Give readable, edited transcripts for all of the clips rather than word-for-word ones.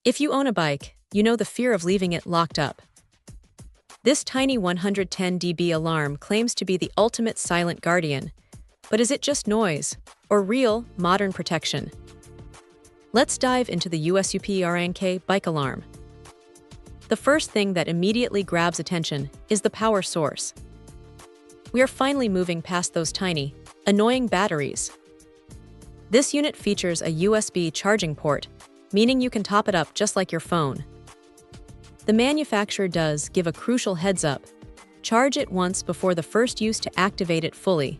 If you own a bike, you know the fear of leaving it locked up. This tiny 110 dB alarm claims to be the ultimate silent guardian. But is it just noise, or real, modern protection? Let's dive into the USUPERINK bike alarm. The first thing that immediately grabs attention is the power source. We are finally moving past those tiny, annoying batteries. This unit features a USB charging port, meaning you can top it up just like your phone. The manufacturer does give a crucial heads-up: charge it once before the first use to activate it fully.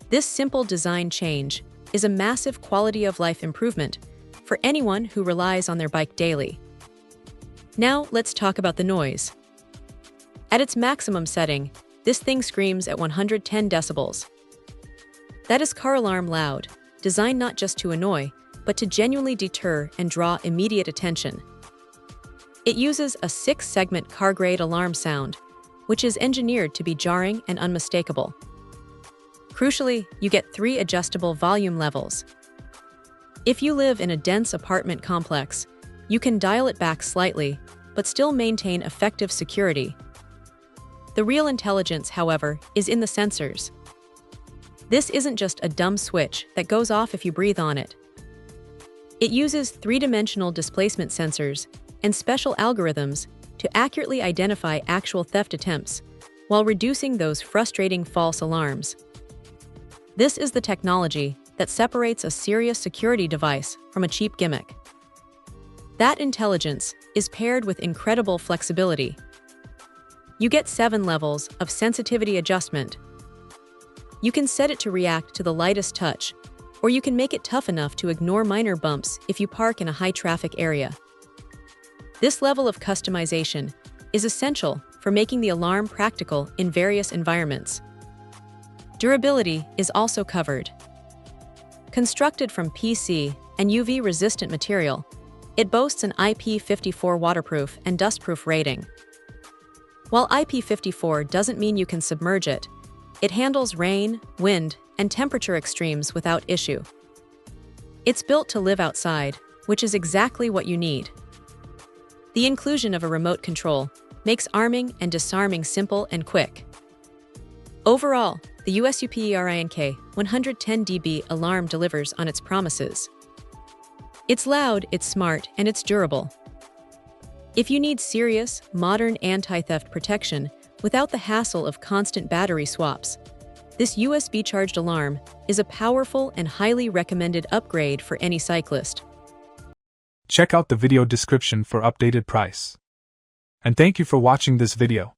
This simple design change is a massive quality-of-life improvement for anyone who relies on their bike daily. Now let's talk about the noise. At its maximum setting, this thing screams at 110 decibels. That is car alarm loud, designed not just to annoy, but to genuinely deter and draw immediate attention. It uses a 6-segment car-grade alarm sound, which is engineered to be jarring and unmistakable. Crucially, you get 3 adjustable volume levels. If you live in a dense apartment complex, you can dial it back slightly, but still maintain effective security. The real intelligence, however, is in the sensors. This isn't just a dumb switch that goes off if you breathe on it. It uses 3-dimensional displacement sensors and special algorithms to accurately identify actual theft attempts, while reducing those frustrating false alarms. This is the technology that separates a serious security device from a cheap gimmick. That intelligence is paired with incredible flexibility. You get 7 levels of sensitivity adjustment. You can set it to react to the lightest touch, or you can make it tough enough to ignore minor bumps if you park in a high-traffic area. This level of customization is essential for making the alarm practical in various environments. Durability is also covered. Constructed from PC and UV-resistant material, it boasts an IP54 waterproof and dustproof rating. While IP54 doesn't mean you can submerge it, it handles rain, wind, and temperature extremes without issue. It's built to live outside, which is exactly what you need. The inclusion of a remote control makes arming and disarming simple and quick. Overall, the USUPERINK 110 dB alarm delivers on its promises. It's loud, it's smart, and it's durable. If you need serious, modern anti-theft protection without the hassle of constant battery swaps, this USB-charged alarm is a powerful and highly recommended upgrade for any cyclist. Check out the video description for updated price. And thank you for watching this video.